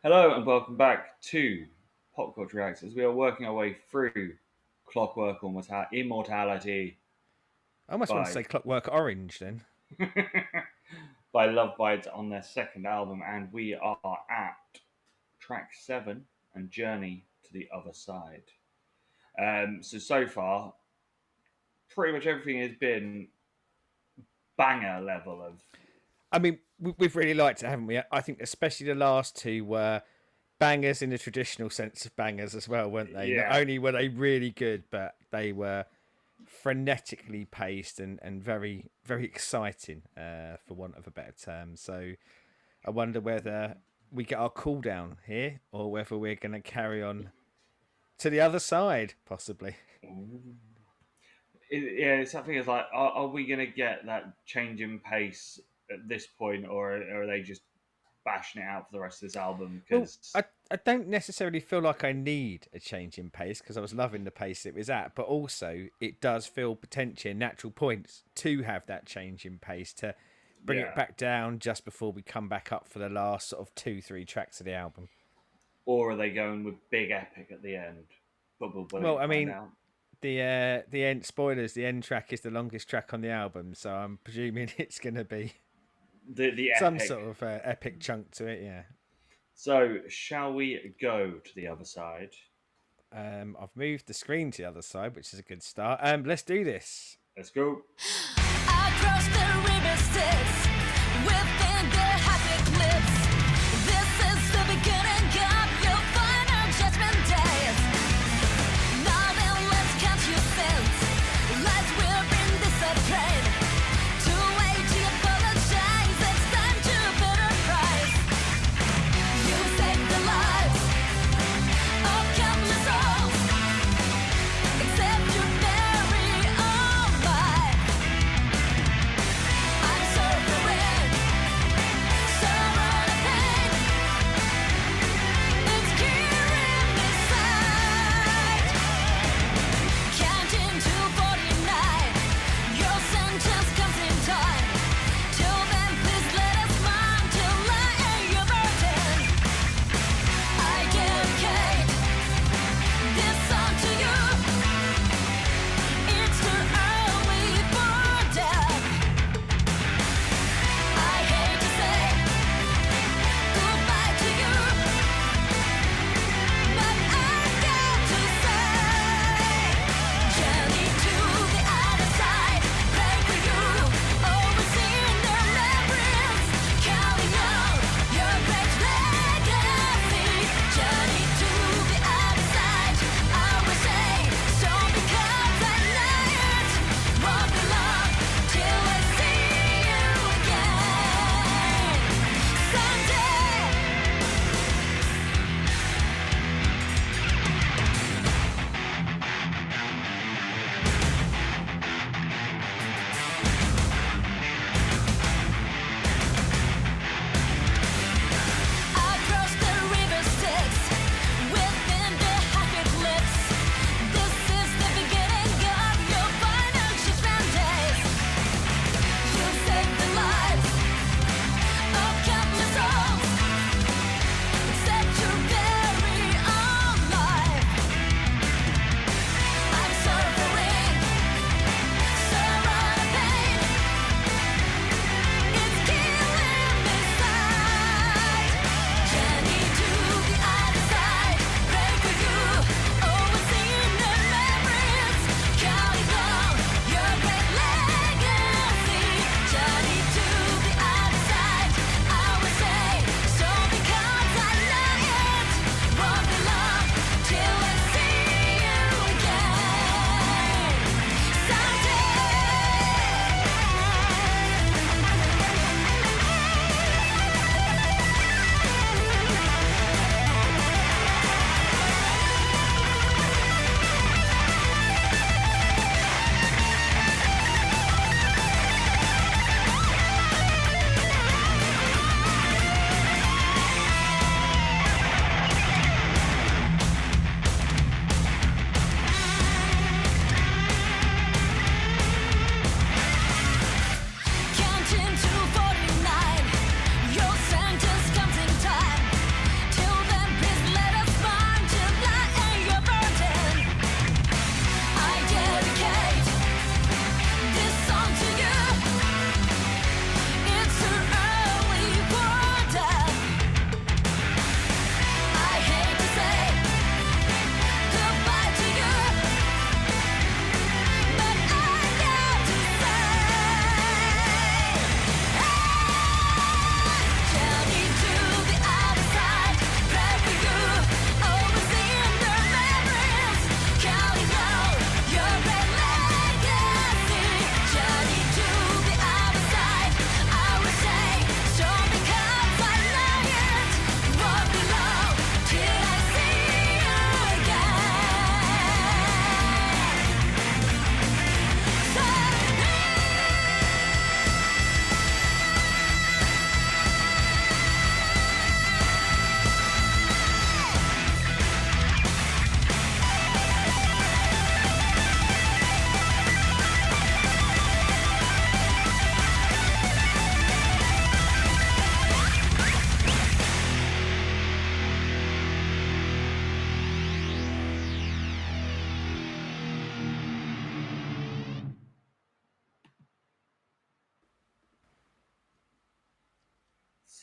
Hello and welcome back to PopCulture Reacts as we are working our way through Clockwork Immortality I almost want to by say Clockwork Orange then. by Lovebites on their second album, and we are at track 7 and Journey to the Other Side. So far, pretty much everything has been banger level of I mean, we've really liked it, haven't we? I think especially the last two were bangers in the traditional sense of bangers as well, weren't they? Not yeah. only were they really good, but they were frenetically paced and very, very exciting, for want of a better term. So I wonder whether we get our cool down here or whether we're going to carry on to the other side, possibly. Yeah, it's something is like, are we going to get that change in pace at this point, or are they just bashing it out for the rest of this album? Well, Because I don't necessarily feel like I need a change in pace because I was loving the pace it was at, but also it does feel potentially natural points to have that change in pace to bring it yeah, back down just before we come back up for the last sort of 2, 3 tracks of the album. or are they going with big epic at the end? But we'll wait Well, and I find mean, out. the end spoilers. The end track is the longest track on the album, so I'm presuming it's going to be The some epic. sort of epic chunk to it. Yeah. So shall we go to the other side? I've moved the screen to the other side, which is a good start. Let's do this. Let's go. Across the river Styx, within the happy cliffs. This is the beginning of your final judgment days. Now then, let's count your sins. Lights will bring discipline. Too late to apologize. It's time to pay the price. You saved the lives of countless souls, except you bury all mine. I'm suffering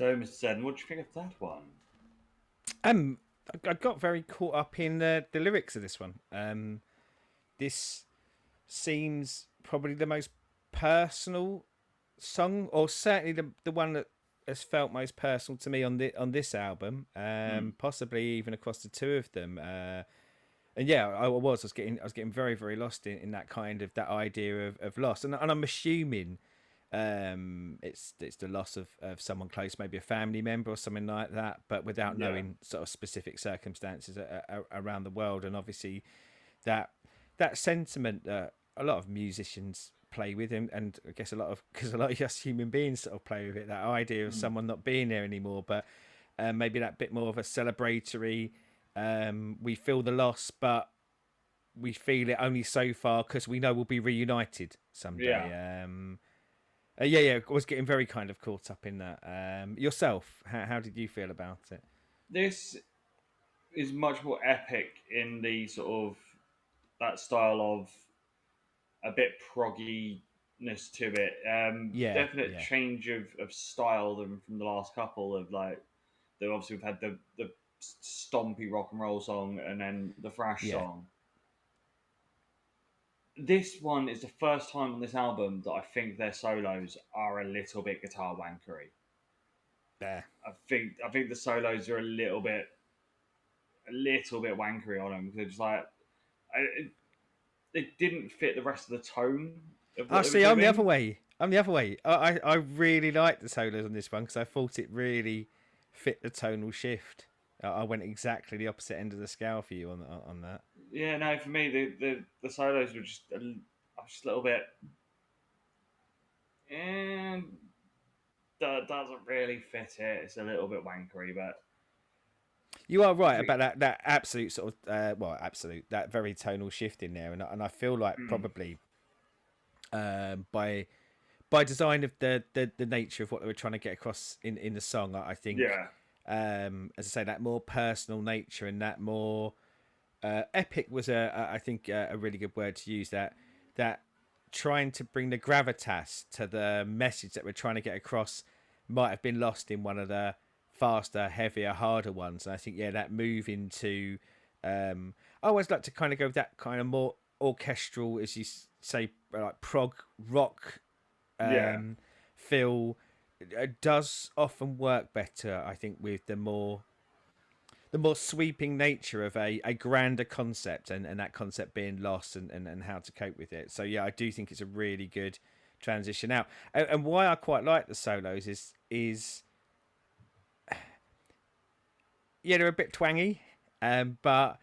So, Mr. Zen, what do you think of that one? Um, I got very caught up in the lyrics of this one. This seems probably the most personal song, or certainly the one that has felt most personal to me on this album. Mm. Possibly even across the two of them. And yeah, I was getting very very lost in that kind of that idea of loss, and I'm assuming it's the loss of someone close, maybe a family member or something like that, but without Yeah, knowing sort of specific circumstances around the world. And obviously that that sentiment that a lot of musicians play with, and I guess because a lot of us human beings sort of play with it, that idea of mm. someone not being there anymore, but maybe that bit more of a celebratory, we feel the loss, but we feel it only so far because we know we'll be reunited Yeah. someday. Yeah, I was getting very kind of caught up in that. Yourself, how did you feel about it? This is much more epic in the sort of that style of a bit progginess to it. Yeah, Definite yeah, change of style than from the last couple of like. Obviously we've had the stompy rock and roll song and then the thrash yeah. song. This one is the first time on this album that I think their solos are a little bit guitar wankery. There. I think the solos are a little bit wankery on them because it's like it didn't fit the rest of the tone of I what they were see. I'm the other doing. way. I'm the other way. I really liked the solos on this one because I thought it really fit the tonal shift. I went exactly the opposite end of the scale for you on that. Yeah, no, for me the solos were just a little bit. And that doesn't really fit it. It's a little bit wankery, but You are I right think about that absolute sort of absolute that very tonal shift in there, and I feel like mm, probably by design of the nature of what they were trying to get across in the song, I think yeah, as I say, that more personal nature and that more epic was I think a really good word to use. That trying to bring the gravitas to the message that we're trying to get across might have been lost in one of the faster, heavier, harder ones. And I think that move into I always like to kind of go with that kind of more orchestral, as you say, like prog rock yeah, feel does often work better. I think with the more sweeping nature of a grander concept, and that concept being lost, and how to cope with it. So yeah, I do think it's a really good transition out. And why I quite like the solos is yeah, they're a bit twangy, but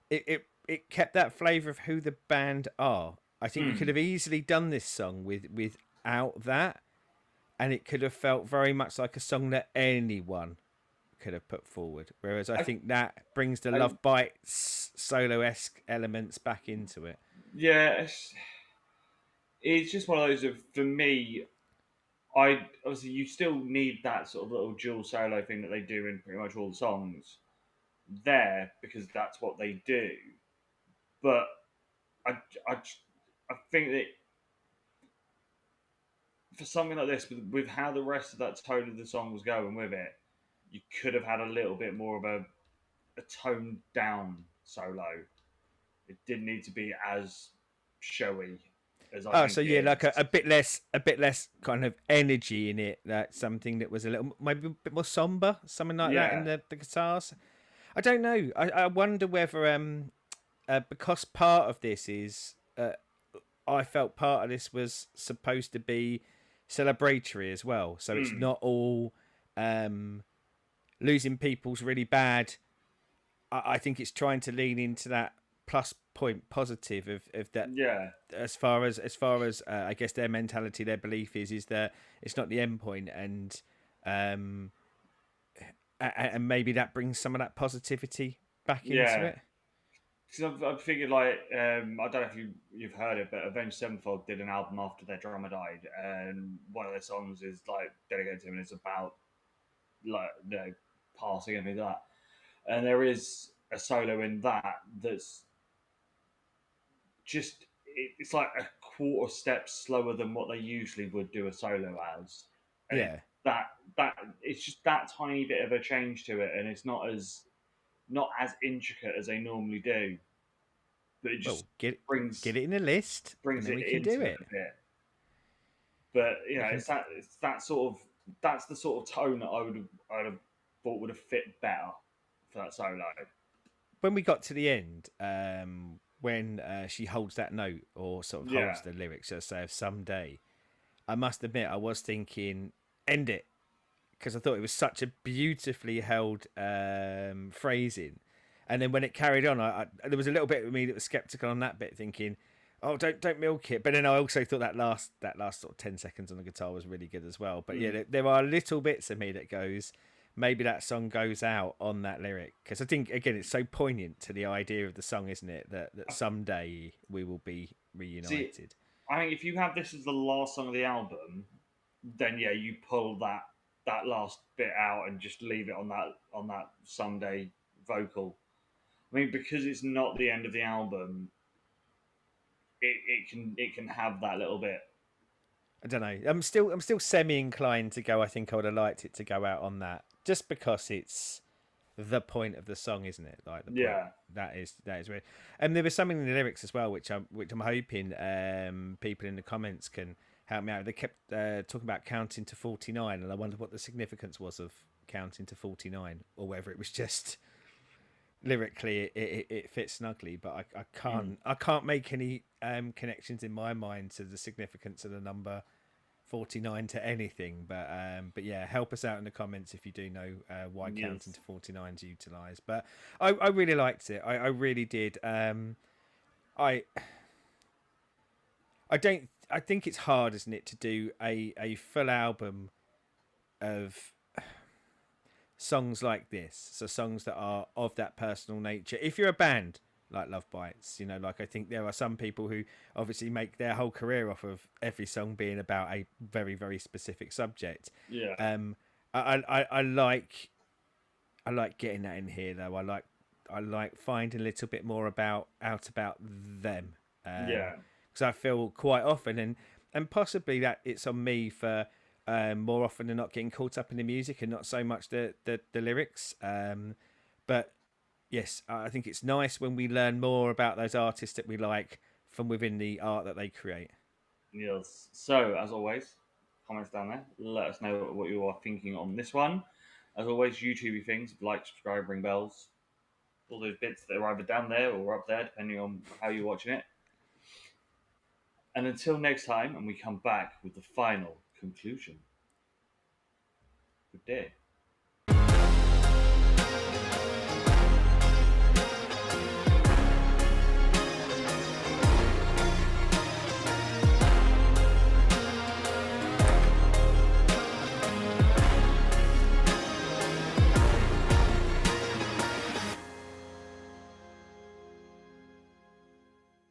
it kept that flavour of who the band are. I think you could mm, have easily done this song without that, and it could have felt very much like a song that anyone could have put forward. Whereas I I, think that brings the I Lovebites solo esque elements back into it. yeah, it's just one of those of for me. I obviously you still need that sort of little dual solo thing that they do in pretty much all the songs there because that's what they do. But I, I, I think that for something like this, with how the rest of that tone of the song was going with it, you could have had a little bit more of a toned down solo. It didn't need to be as showy as I Oh, think so it yeah, like is. a bit less kind of energy in it. That something that was a little maybe a bit more somber, something like that in Yeah. the guitars. I don't know. I wonder whether because part of this is I felt part of this was supposed to be celebratory as well. So it's Mm. not all losing people's really bad. I think it's trying to lean into that plus point positive of that. Yeah. As far as I guess their mentality, their belief is that it's not the end point, um, and maybe that brings some of that positivity back into Yeah. it. Because I've figured like I don't know if you've heard it, but Avenged Sevenfold did an album after their drummer died, and one of their songs is like dedicated to him, and it's about like passing and things like that. And there is a solo in that that's just it's like a quarter step slower than what they usually would do a solo as, and it Yeah, that that it's just that tiny bit of a change to it, and it's not as intricate as they normally do, but it just Well, get brings it in a list, and brings then it we can do into it it. a bit. But We can. it's that sort of that's the sort of tone that I'd have thought would have fit better for that solo. When we got to the end, when she holds that note or sort of Yeah, holds the lyrics, let's say of someday, I must admit I was thinking end it because I thought it was such a beautifully held phrasing, and then when it carried on, there was a little bit of me that was skeptical on that bit, thinking, "Oh, don't milk it." But then I also thought that last sort of 10 seconds on the guitar was really good as well. But yeah, there are little bits of me that goes, maybe that song goes out on that lyric because I think again it's so poignant to the idea of the song, isn't it? That someday we will be see, reunited. I think if you have this as the last song of the album, then yeah, you pull that last bit out and just leave it on that Sunday vocal. I mean, because it's not the end of the album, it can have that little bit. I don't know. I'm still semi inclined to go. I think I would have liked it to go out on that, just because it's the point of the song, isn't it? Like the point Yeah, that is weird. And there was something in the lyrics as well, which I'm hoping people in the comments can help me out. They kept talking about counting to 49, and I wondered what the significance was of counting to 49, or whether it was just lyrically it fits snugly. But I can't make any connections in my mind to the significance of the number 49 to anything, but yeah, help us out in the comments if you do know why counting yes, to 49 is utilized. But I really liked it. I really did. I I think it's hard, isn't it, to do a full album of songs like this, so songs that are of that personal nature. If you're a band like Lovebites, like I think there are some people who obviously make their whole career off of every song being about a very, very specific subject. yeah, Um, I like getting that in here though. I like finding a little bit more about them, yeah, because I feel quite often, and possibly that it's on me for more often than not getting caught up in the music and not so much the lyrics. But yes, I think it's nice when we learn more about those artists that we like from within the art that they create. yes. So as always, comments down there. Let us know what you are thinking on this one. As always, YouTube things like, subscribe, ring bells, all those bits that are either down there or up there, depending on how you're watching it. And until next time, and we come back with the final conclusion. Good day.